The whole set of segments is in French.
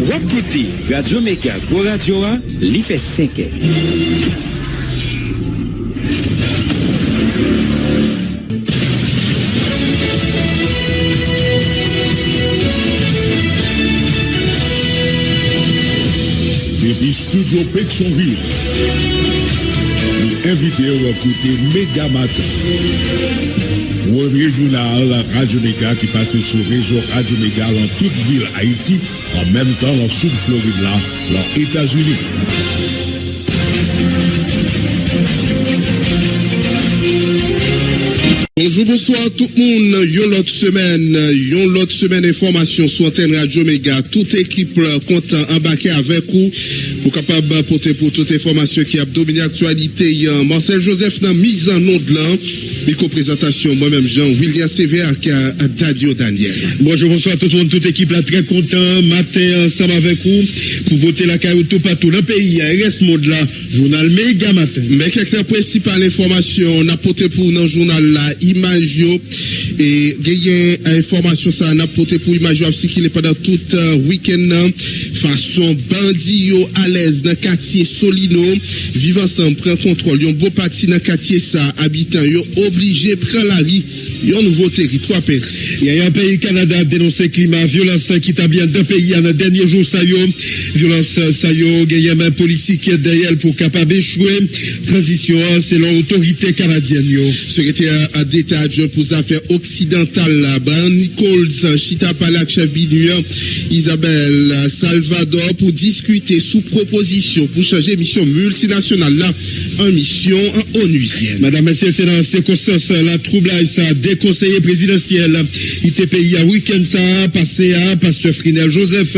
Wapkouti, Radio Mega, Go Radio A, li fait 5 ans. Depuis Studio Pétionville, nous invitons à écouter Méga Matin. Premier journal Radio Méga qui passe sur le réseau Radio Méga dans toute ville Haïti, en même temps dans le sud Floride, là, dans les États-Unis. Bonjour, bonsoir tout le monde. Yon l'autre semaine information sur antenne Radio Méga. Toute équipe content embarqué avec vous pour capable porter pour toute information qui a dominé l'actualité. Marcel Joseph dans mise en nom de l'an. Micro-présentation, moi-même Jean-William Sévère qui a Dadio Daniel. Bonjour, bonsoir tout le monde. Toute équipe là très content. Matin ensemble avec vous pour voter la carotte tout partout dans le pays. RS Monde là, journal Méga Matin. Mais quelques principales informations, on a porté pour dans le journal là. Image et gagner information ça on a porté pour image aussi qu'il est pendant tout week-end façon bandit à l'aise dans quartier Solino vivant ensemble prend contrôle yon bon parti dans quartier ça habitants yo obligé prendre la rue yon nouveau territoire père. Il y a un pays Canada a dénoncé climat violence qui t'a bien d'un pays en dernier jour ça yo violence ça yo gagner même politique derrière pour capable échouer transition selon autorité canadienne yo. Secrétaire d'État adjoint pour les affaires occidentales là-bas, Nichols Chita Palak chef BNUA, Isabelle Salvador pour discuter sous proposition pour changer mission multinationale là en mission onusienne. Madame, messieurs, c'est dans ces circonstances la trouble ça des conseillers présidentiels ITPI à week-end ça passé à pasteur Frinel Joseph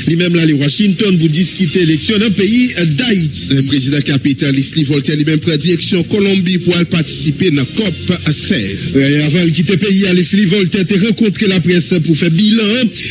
lui-même là les Washington pour discuter élection dans le pays d'Haïti. Le président capitaliste Leslie Voltaire lui-même prend direction Colombie pour participer dans COP 16. Avant de quitter le pays, Leslie Voltaire a rencontré la presse pour faire bilan.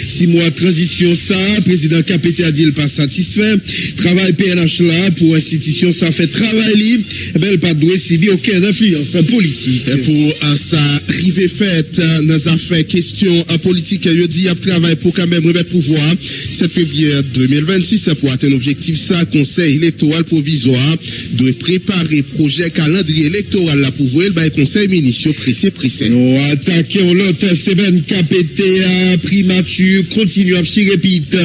6 mois de transition, ça, président KPT a dit qu'il pas satisfait. Travail PNH là, pour institution, ça fait travail libre. Elle pas doué subir aucune influence politique. Et pour ça, rive fait, dans les affaires, question politique, il dit qu'il travail pour quand même remettre pouvoir. 7 février 2026, pour atteindre l'objectif, ça, conseil électoral provisoire doit préparer projet calendrier électoral là pour voir le conseil ministre pressé. Nous attaquons l'autre semaine KPTA primature continue à répéter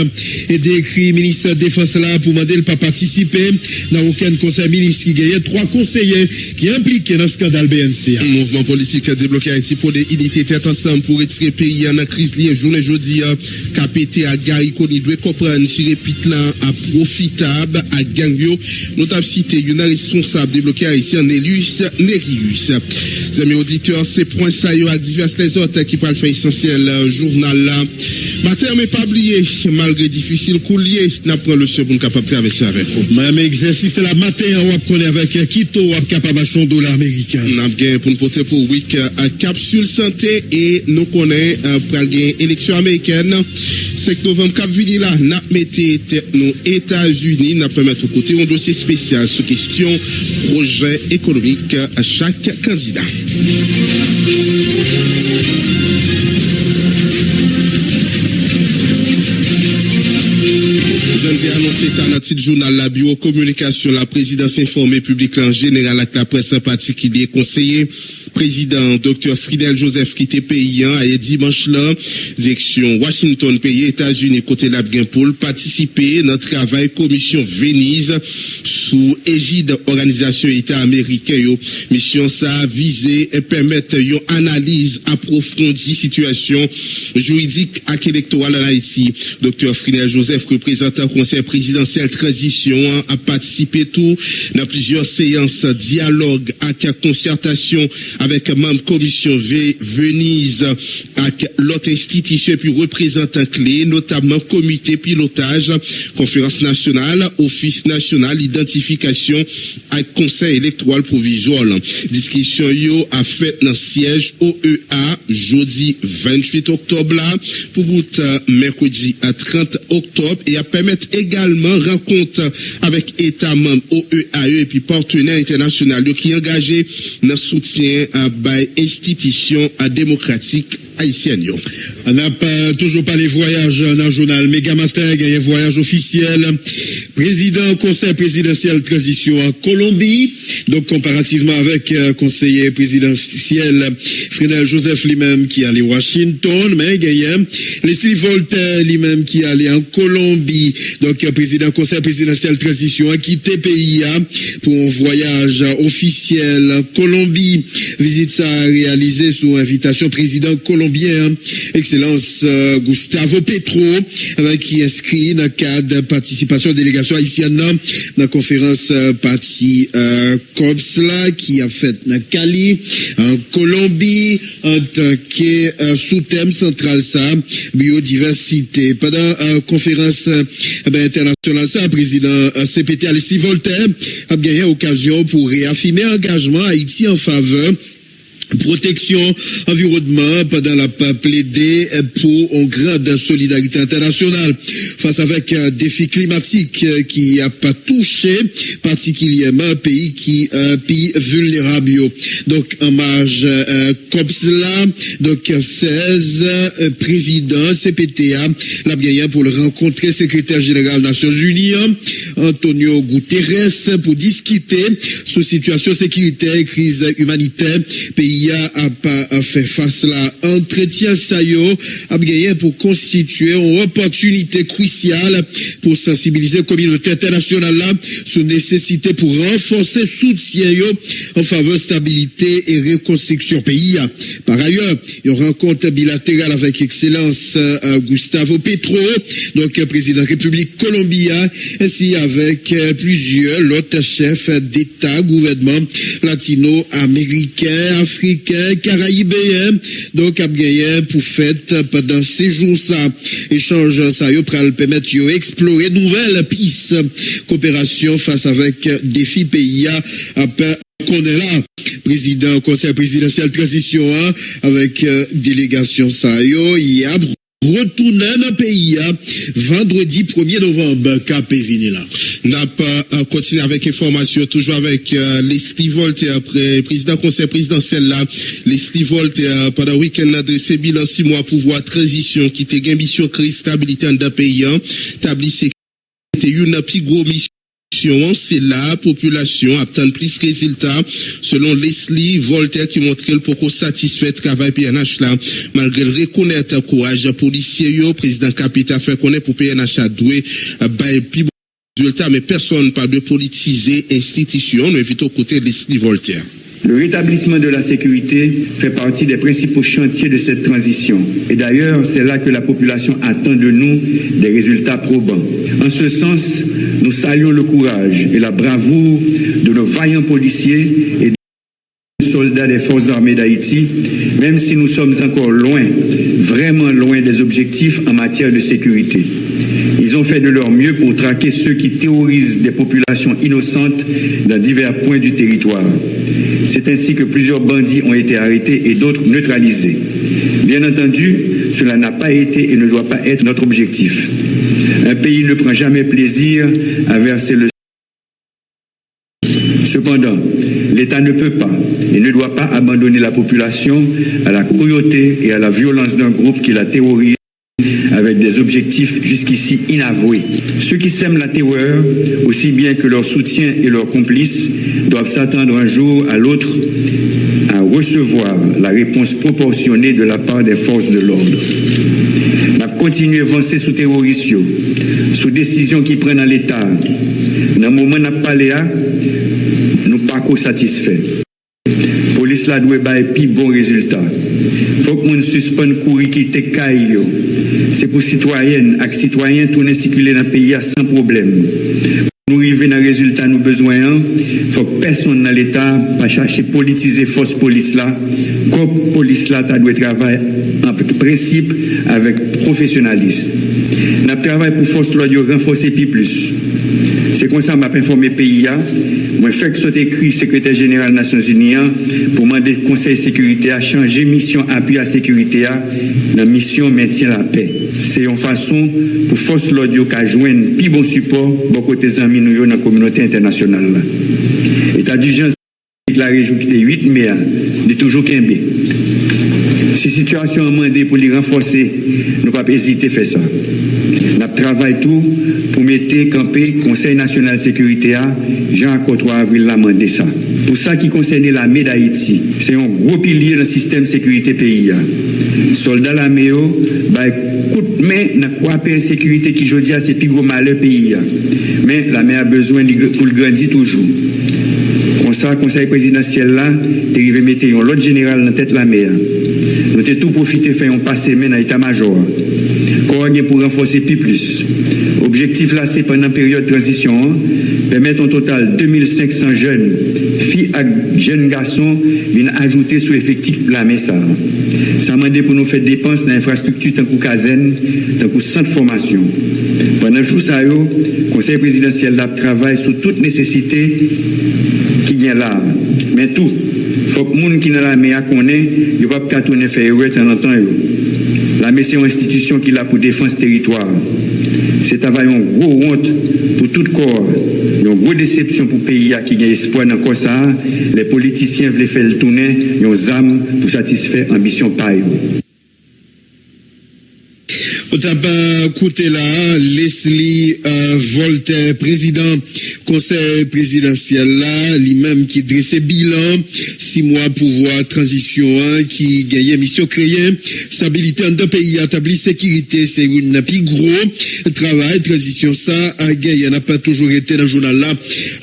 et décrit ministre de la Défense là pour demander de ne pas participer dans aucun conseil ministre qui gagne 3 conseillers qui impliqués dans le scandale BNC. Un mouvement politique débloqué Haïti pour des unités tête ensemble pour retirer le pays en crise liée journée jeudi KPTA Gary Koni doit comprendre si répète là à profitable à Gangio nous avons cité une responsable débloqué Haïti en Élus Nérius. Amis auditeurs, c'est point ça yo avec divers les autres qui parlent fait essentiel journal là. Matin mais pas oublier malgré difficile coulier n'a prend le second capable traverser avec vous. Même exercice la matin on va connaître avec Quito capable acheter $1 américain. N'a gain pour nous porter pour week à capsule santé et nous connaît pour gagner élection américaine 5 novembre cap vini là n'a mettez tête nous États-Unis n'a permettre au côté un dossier spécial sur question projet économique à chaque candidat. Je viens annoncer ça dans le titre journal la biocommunication, la présidence informée publique en général avec la presse en particulier conseiller président Dr. Frinel Joseph qui était paysan à dimanche là direction Washington pays États-Unis côté la pour participer dans travail commission Venise sous égide organisation État américain yo mission ça visé et permettre une analyse approfondie situation juridique et électorale en Haïti. Dr. Frinel Joseph représentant conseil présidentiel transition a participé tout dans plusieurs séances dialogue et concertation avec membre commission Venise avec l'autre institution puis représentant clé notamment comité pilotage conférence nationale office national identification et conseil électoral provisoire. Discussion yo a fait dans siège OEA jeudi 28 octobre là pour bout mercredi à 30 octobre et à permettre également rencontre avec État membre OEAE et puis partenaires internationaux qui engagés dans soutien à institutions démocratiques haïtienne. On n'a pas, toujours pas les voyages dans le journal Méga Matin, il y a un voyage officiel. Président conseil présidentiel transition en Colombie. Donc, comparativement avec conseiller présidentiel Fridel Joseph lui-même qui allait à Washington, mais il y a Leslie Voltaire lui-même qui allait en Colombie. Donc, président conseil présidentiel transition a quitté pays pour un voyage officiel en Colombie. Visite ça réalisée sous invitation président colombien, Excellence Gustavo Petro, qui inscrit dans le cadre de participation de délégation haïtienne dans la conférence parti COPS qui a fait dans Cali, en Colombie, en tant que sous-thème central ça, biodiversité. Pendant la conférence internationale, ça, président CPT Alexis Voltaire a gagné occasion pour réaffirmer engagement Haïti en faveur protection environnement pendant la plaidé pour une grande solidarité internationale face avec un défi climatique qui a pas touché particulièrement un pays qui pays vulnérable. Donc en marge COPS là, donc 16 président CPTA l'a gagné pour le rencontrer secrétaire général des Nations Unies Antonio Guterres pour discuter sur situation sécuritaire crise humanitaire pays a pas fait face là. Entretien Sayo a gagné pour constituer une opportunité cruciale pour sensibiliser la communauté internationale là sur nécessité pour renforcer le soutien en faveur de stabilité et reconstruction pays. Par ailleurs, il y a une rencontre bilatérale avec Excellence Gustavo Petro, donc président de la République Colombia, ainsi avec plusieurs autres chefs d'État, gouvernement latino-américain, africain, caraïbéen, donc a gagné pour fête pendant ces jours ça. Échange ça yo pral permettre yo explorer nouvelles pistes coopération face avec défis pays qu'on est là. Président conseil présidentiel transition avec délégation ça yo y a retourner dans le pays vendredi 1er novembre Capé là. N'a pas continué avec information toujours avec Leslie Voltaire après président conseil présidentiel là Leslie Voltaire pendant le week-end adressé bilan 6 mois pouvoir transition qui était gain mission créer stabilité dans le pays établir sécurité une plus gros mission c'est la population attend plus résultats selon Leslie Voltaire qui montre le pourquoi satisfait travail PNH là malgré le reconnaître courage policier président capitaine fait connaître pour PNH a doué bail plus résultat mais personne pas de politiser institution nous invitons côté de Leslie Voltaire. Le rétablissement de la sécurité fait partie des principaux chantiers de cette transition. Et d'ailleurs, c'est là que la population attend de nous des résultats probants. En ce sens, nous saluons le courage et la bravoure de nos vaillants policiers et des soldats des forces armées d'Haïti, même si nous sommes encore loin, vraiment loin des objectifs en matière de sécurité. Ils ont fait de leur mieux pour traquer ceux qui terrorisent des populations innocentes dans divers points du territoire. C'est ainsi que plusieurs bandits ont été arrêtés et d'autres neutralisés. Bien entendu, cela n'a pas été et ne doit pas être notre objectif. Un pays ne prend jamais plaisir à verser le sang. Cependant, l'État ne peut pas et ne doit pas abandonner la population à la cruauté et à la violence d'un groupe qui la terrorise avec des objectifs jusqu'ici inavoués. Ceux qui sèment la terreur, aussi bien que leurs soutiens et leurs complices, doivent s'attendre un jour à l'autre à recevoir la réponse proportionnée de la part des forces de l'ordre. Nous continuons à avancer sous terrorisme, sous décision qui prennent à l'État. Dans le moment où nous parlons, nous ne sommes pas satisfaits. La police là doit avoir plus bon résultat. Il faut que nous suspendons courir qui te caille. C'est pour citoyennes et citoyens tourner circuler dans le pays sans problème. Pour nous arriver dans le résultat nous besoin, il faut que personne dans l'État pas chercher politiser force police là. Comme police là doit travailler en principe avec professionnalisme. Nous travaillons pour force là de renforcer plus. C'est comme ça que je m'ai informé le pays. Moi, fait que soit écrit secrétaire général des Nations Unies pour demander au Conseil de sécurité à changer mission appui à la sécurité dans mission maintien la paix. C'est une façon pour force l'audio qu'à joindre plus bon support beaucoup des amis nous dans la communauté internationale. État d'urgence déclaré jour 8 mai de toujours Kembe. Si situation est demandée pour les renforcer, nous ne pouvons pas hésiter à faire ça. Nous travaillons tout pour mettre camper Conseil national de sécurité à Jean 3 avril l'a demandé ça. Pour ça qui concerne l'armée d'Haïti, c'est un gros pilier dans le système de sécurité pays. Soldats l'armée, coup de main dans quoi paix sécurité qui je dis c'est plus gros malheur pays. Mais l'armée a besoin pour le grandir toujours. Comme ça, le conseil présidentiel là, tu arrives à mettre l'autre général dans la tête de l'armée. Nous avons tout profité de faire un passé dans l'état-major. Pour renforcer plus. L'objectif là, c'est pendant la période de transition, permettre un total de 2500 jeunes, filles et jeunes garçons, viennent ajouter sur l'effectif de l'armée. Ça m'a demandé pour nous faire des dépenses dans l'infrastructure, tant que caserne, tant que centre de formation. Pendant tout ça, le conseil présidentiel travaille sur toute nécessité qui vient là. Mais tout, il faut que les gens qui sont dans l'armée connaissent, ils ne peuvent pas tourner faire erreur de temps en temps. L'armée, c'est une institution qui est là pour défendre ce territoire. C'est une gros honte pour tout corps. Une grosse déception pour le pays qui a espoir dans ça. Les politiciens veulent faire le tourner, ils ont âme pour satisfaire l'ambition paille. On t'a pas écouté là, Leslie Voltaire, président conseil présidentiel là, lui-même qui dressait bilan, 6 mois pouvoir transition, qui gagne mission créée, stabilité en deux pays, établir sécurité, c'est une plus gros travail, transition ça, a gagné, n'a pas toujours été dans le journal là,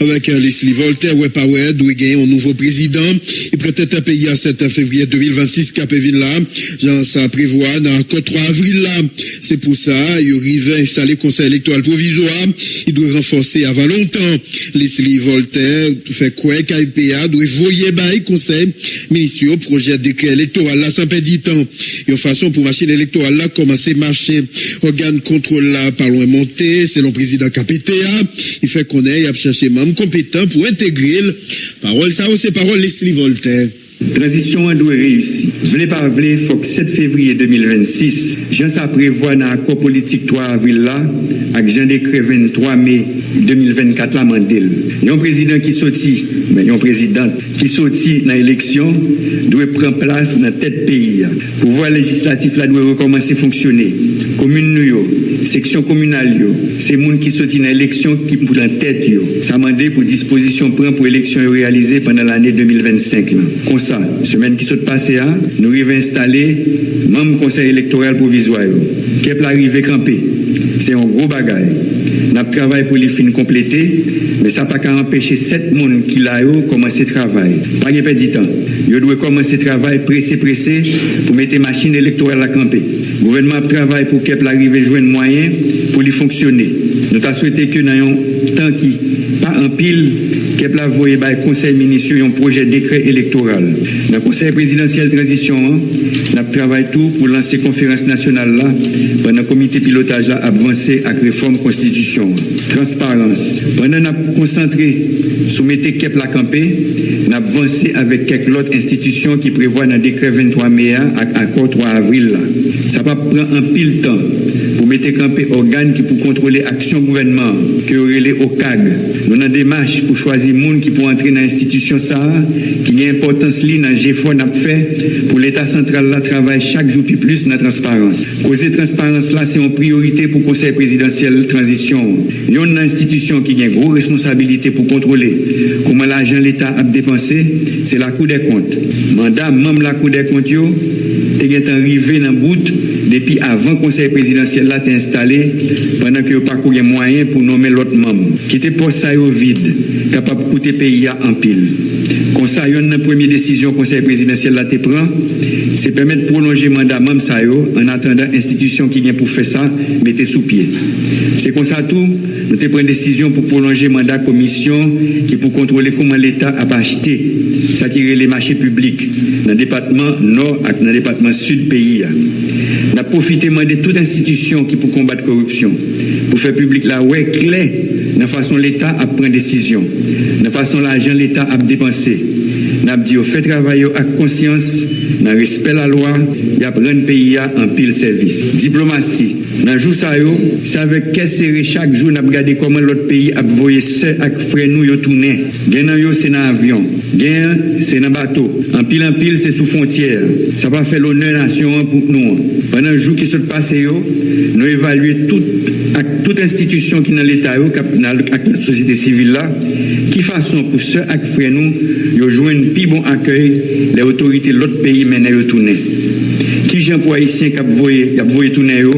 avec Leslie Voltaire, ouais, pas ouais, doit gagner un nouveau président, il peut-être un pays à 7 février 2026, Capévin là, genre ça prévoit, dans 3 avril là, c'est pour ça, il arrive à installer le conseil électoral provisoire, il doit renforcer avant longtemps. Leslie Voltaire fait quoi KIPA doit voyer bail conseil ministériel projet décret électoral là sans perdre du temps. Une façon pour machine électorale là commencer à marcher. Organe contrôle là pas loin monter selon le président KPTA. Il fait connaître, il a cherché membres compétents pour intégrer. Parole ça c'est parole Leslie Voltaire. Transition doit réussir. Voulez pas voulez, faut que 7 février 2026, Jean ça prévoit dans l'accord politique 3 avril là, avec Jean décret 23 mai 2024 la mandel. Il y a un président qui sorti, mais il y a un président qui sorti dans l'élection, doit prendre place dans tête pays. Pouvoir législatif là doit recommencer à fonctionner. Commune New section communale c'est monde qui sorti dans l'élection qui pour la tête ça mandé pour disposition prend pour élection réalisée pendant l'année 2025 là. Comme ça, semaine qui s'est passée nous arrivons installer membre conseil électoral provisoire qui est arrivé camper. C'est un gros bagage. N'a travail pour les fins compléter, mais ça pas qu'à empêcher 7 personnes qui là commencer travail. Pas de perdre du temps. Ils doivent commencer travail pressé pour mettre machine électorale à camper. Le gouvernement travaille pour qu'elle arrive à joindre moyen pour lui fonctionner. Nous avons souhaité que dans un temps qui pas en pile qu'elle a envoyé par le conseil ministériel un projet de décret électoral. Dans le conseil présidentiel de transition, nous avons travaillé tout pour lancer la conférence nationale là, pendant le comité pilotage là, avancé avec réforme constitution. Transparence. Pendant nous avons concentré sur mettre qu'elle a campé, nous avons avancé avec quelques autres institutions qui prévoient dans le décret 23 mai avec accord 3 avril là. Ça va prendre un pile temps pour mettre campé organes qui pour contrôler l'action gouvernement, qui aurait les OCAG. Nous avons des démarches pour choisir les gens qui pour entrer dans l'institution ça, qui a une importance li dans le GFO n'a fait pour l'État central là travaille chaque jour plus dans la transparence. Causer transparence là c'est une priorité pour le conseil présidentiel transition. Il y a une institution qui a une grosse responsabilité pour contrôler comment l'argent l'État a dépensé, c'est la Cour des comptes. Mandat même la Cour des comptes yo est arrivé dans bout depuis avant le conseil présidentiel là t'est installé pendant que pas courir moyen pour nommer l'autre membre qui était pour ça au vide capable de coûter pays en pile. Comme ça une première décision conseil présidentiel là te prend c'est permettre de prolonger mandat même ça en attendant institution qui vient pour faire ça mettez sous pied. C'est comme ça tout nous te prend décision pour prolonger mandat commission qui pour contrôler comment l'État a acheté ça qui est les marchés publics dans le département nord et dans le département sud pays. On a profité de toute institution qui pour combattre la corruption, pour faire public la ouais clair, de la façon l'État a pris décision, de la façon l'argent l'État a dépensé. N'a dit fait travail avec conscience, dans respect la loi, y a prendre pays en pile service. Diplomatie. Dans jour ça yo, c'est avec quel serré chaque jour n'a regarder comment l'autre pays a voyé ce avec frère nous yo tourner. Gen yo c'est dans avion, gen c'est dans bateau. En pile c'est sous frontière. Ça va faire l'honneur nation pour nous. Pendant le jour qui se passe yo, nous évaluer toute institution qui dans l'état yo, dans la société civile là, qui façon pour ceux avec frère nous yo jouer un plus bon accueil les autorités de l'autre pays mènent yo tourner. Qui gens pour haïtien qui a voyé tourner yo,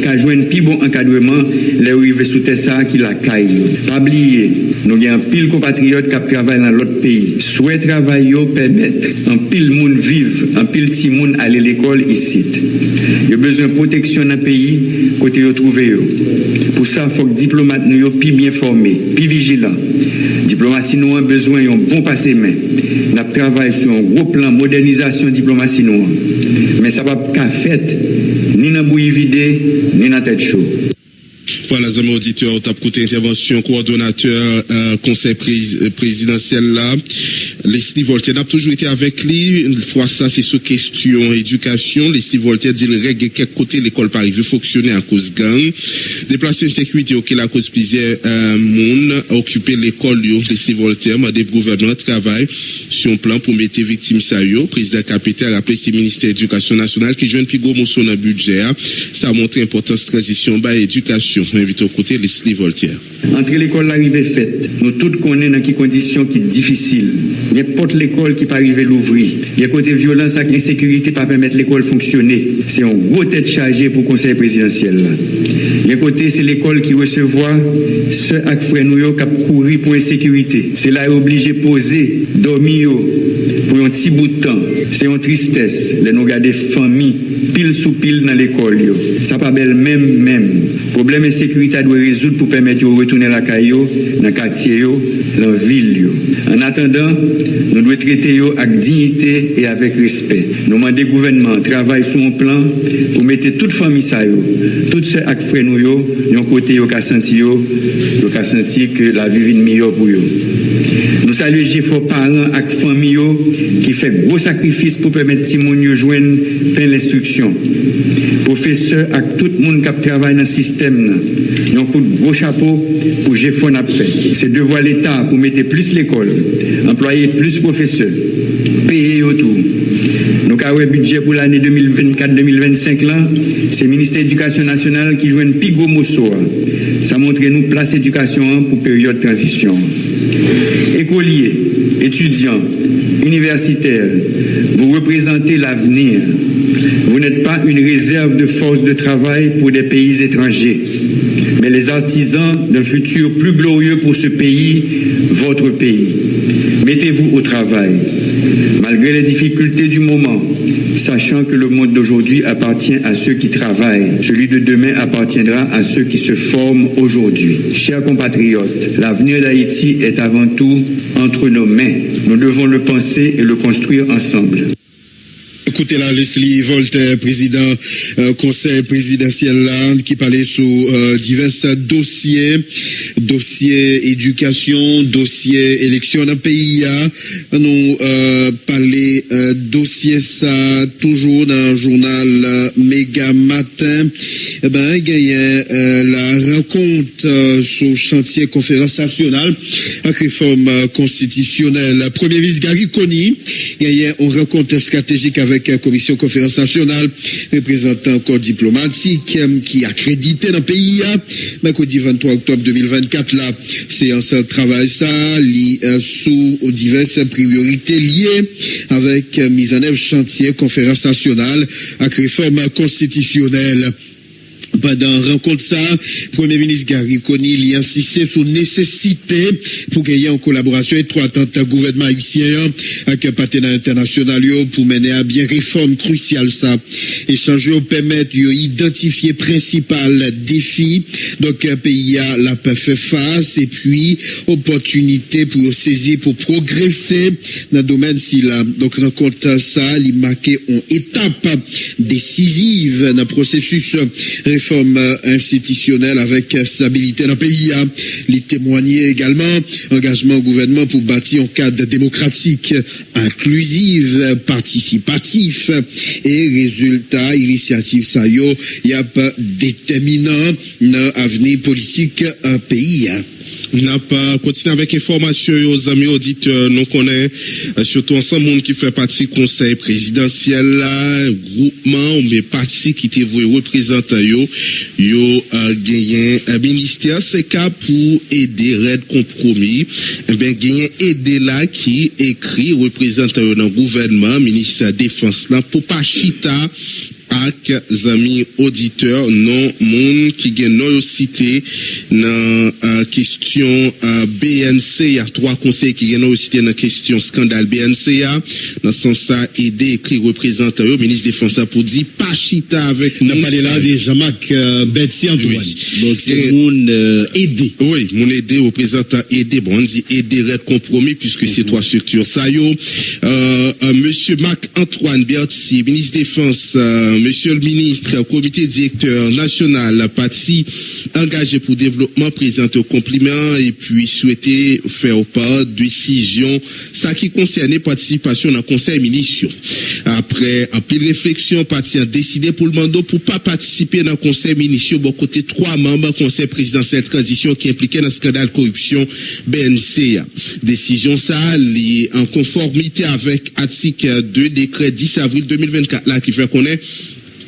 qui a joué un plus bon encadrement les arrivés sous terre ça qui la caille. Pas oublier, nous avons un pile compatriotes qui travaillent dans l'autre pays. Souhait travail yo permettre un pile monde vivre, un pile petit monde aller à l'école ici. Il y a besoin de protection dans le pays côté yo trouver yo. Pour ça, il faut que les diplomates nous soient plus bien formés, plus vigilants. Diplomatie nous a besoin d'un bon passé main. Nous travaillons sur un gros plan modernisation de diplomatie nous. Mais ça ne va pas faire ni dans bouillie vidée, ni dans tête chaude. Voilà, amis auditeurs, on a écouté intervention coordonnateur conseil présidentiel là. Leslie Voltaire n'a toujours été avec lui. Une fois ça, c'est sur question éducation. Leslie Voltaire dit le règle quel côté l'école pas arriver fonctionner à cause gang. Déplacer insécurité auquel la cause plusieurs monde occuper l'école. Leslie Voltaire m'a dit le gouvernement travaille sur un plan pour mettre victimes ça yo. Président Capitaine a rappelé c'est ministère de l'Éducation nationale qui joue un plus gros morceau dans le budget. Ça a montré l'importance de transition bas éducation. Invite au côté Leslie Voltaire. Entre l'école l'arrivée faite, nous tous connaissons dans quelles conditions qui difficiles. N'importe l'école qui peut arriver l'ouvrir. Il y a côté violence et insécurité pas permettre l'école fonctionner. C'est un gros tête chargé pour le conseil présidentiel. Il y a côté c'est l'école qui recevoir ceux avec frère nous qui courir pour insécurité. C'est là obligé poser, dormir pour un petit bout de temps. C'est une tristesse. Les nous garder famille pile sous pile dans l'école. Ça pas belle même. Problème insécurité doit résoudre pour permettre de retourner la caillou dans le quartier, dans la ville. En attendant, nous devons traiter avec dignité et avec respect. Nous demandons au gouvernement travaille sur un plan pour mettre toute famille ça tous ceux avec frères nous yon côté yo ka senti que la vie est meilleure pour eux. Nous saluons les parents avec famille qui fait gros sacrifices pour permettre si moun yo joindre plein l'instruction. Professeurs avec tout le monde qui travaille dans le système, yon coup de gros chapeau pour GFON a fait. C'est devoir l'État pour mettre plus l'école, employer plus professeurs, payer autour. Nous avons un budget pour l'année 2024-2025 là, c'est le ministère de l'Éducation nationale qui joue un plus gros morceau. Ça montre nous place éducation pour période de transition. Écoliers, étudiants, universitaires, vous représentez l'avenir. Vous n'êtes pas une réserve de force de travail pour des pays étrangers, mais les artisans d'un futur plus glorieux pour ce pays, votre pays. Mettez-vous au travail, malgré les difficultés du moment, sachant que le monde d'aujourd'hui appartient à ceux qui travaillent. Celui de demain appartiendra à ceux qui se forment aujourd'hui. Chers compatriotes, l'avenir d'Haïti est avant tout entre nos mains. Nous devons le penser et le construire ensemble. Écoutez là, Leslie Voltaire, président conseil présidentiel là, qui parlait sur divers dossiers éducation, dossiers élection dans le pays. Nous parler dossier ça toujours dans le journal Méga Matin. Eh ben, il y a la rencontre sur chantier conférence nationale avec réforme constitutionnelle. Premier ministre Gary Conny, il y a une rencontre stratégique avec la commission conférence nationale, représentant corps diplomatique qui accrédité dans le pays. Mercredi 23 octobre 2024, là, séance de travail ça, sous diverses priorités liées avec mise en œuvre chantier conférence nationale avec réforme constitutionnelle. Pendant la rencontre ça, Premier ministre Gary Conny a insisté sur la nécessité pour qu'il y ait une collaboration étroite entre le gouvernement haïtien avec un partenaire international pour mener à bien réforme cruciale ça. Échanger permettre d'identifier principal défi donc un pays a la fait face et puis opportunité pour saisir pour progresser dans le domaine si là. Donc rencontre ça, il marqué une étape décisive dans le processus réforme institutionnelle avec stabilité dans le pays. Il témoignait également engagement au gouvernement pour bâtir un cadre démocratique, inclusif, participatif, et résultat, initiative ça y a pas déterminant dans l'avenir politique un pays. N'a pas continué avec information aux amis auditeurs, nous connaissons surtout ensemble monde qui fait partie conseil présidentiel là, groupement ou bien parti qui te voit représentant yo gagné un ministère c'est cas pour aider Red Compromis ben gagné aider là qui écrit représentant dans gouvernement ministère défense là pour pas chita ak amis auditeurs non monde qui gagne non cité dans question BNC il y a 3 conseils qui gagne non cité dans question scandale BNC dans sens ça aider écrit représentant au ministre défense pour dire pas chita avec nous parler là de Jean-Marc Betty Antoine donc c'est mon aider mon aider représentant aider bon on dit aider Red Compromis puisque c'est 3 structures ça yo monsieur Marc Antoine Berti ministre défense monsieur le ministre, comité directeur national, parti engagé pour développement, présente au compliment et puis souhaiter faire part de décision, ça qui concerne participation dans le conseil municipal. Après, en pile réflexion, parti a décidé pour le mandat pour pas participer dans le conseil municipal, bon côté 3 membres conseil présidentiel transition qui impliquaient dans le scandale corruption BNC. Décision ça, liée en conformité avec article 2 décret 10 avril 2024 là qui fait connaître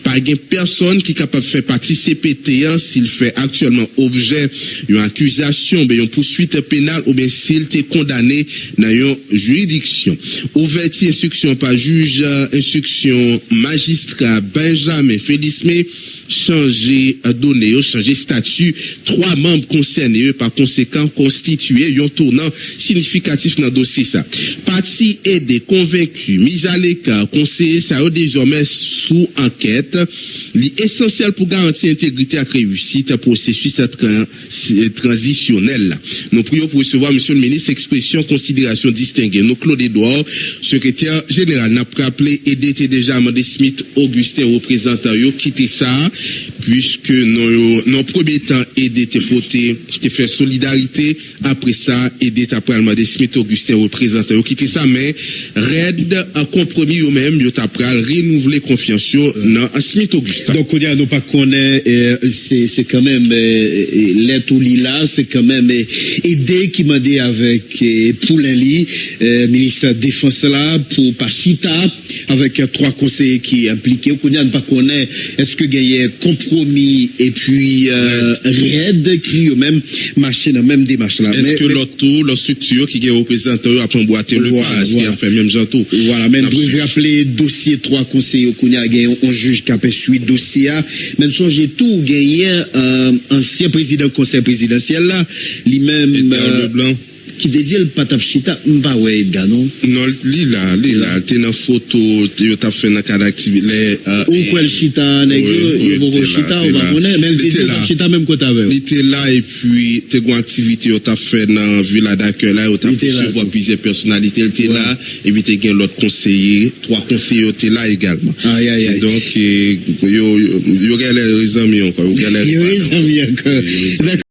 pas de personne qui est capable de faire partie CPT1 s'il fait actuellement objet d'une accusation, une poursuite pénale ou bien s'il est condamné dans une juridiction. Ouverture instruction par juge, instruction magistrat Benjamin Félicmé, changer statut 3 membres concernés par conséquent constituer un tournant significatif dans le dossier ça. Parti aidé convaincu mise à l'écart conseiller ça désormais sous enquête l'essentiel pour garantir intégrité et réussite processus transitionnel. Nous prions pour recevoir monsieur le ministre expression considération distinguée. Nous Claude Edouard secrétaire général n'a pas appelé aider déjà Amandé Smith Augustin représentant yo quitter ça puisque nos premier temps aider te porter te faire solidarité après ça aider après Amandé Smith Augustin représentant yo quitter ça mais Red a compromis eux même yo t'a pral renouveler confiance dans Smith Augustin. Donc on ne pas connaît c'est quand même l'être ou lila c'est quand même aider qui m'a dit avec Poulenli ministre défense là pour Pachita avec 3 conseillers qui impliqués on ne pas connaît est-ce que gagner compromis et puis Red qui eux même marché dans même démarche là est-ce que l'autre structure qui est représentant a pas emboîté le pas qui a fait même jantou voilà même je rappeler dossier 3 conseillers qu'on a gagné on juge qui a suite dossier même j'ai tout gagné ancien président conseil présidentiel là lui-même blanc qui dédie le patapchita m'pa ouais ganon non lila t'es dans photo tu t'as fait dans cadre activité ou quoi le chita nèg yo bon chita on va connaître même dédie le chita même côté avec il était là et puis t'es une activité tu t'as fait dans villa d'accueil là tu t'as recevoir plusieurs personnalités était là et puis t'es gain l'autre conseiller 3 conseillers étaient là également donc yo galère les amis encore yo galère encore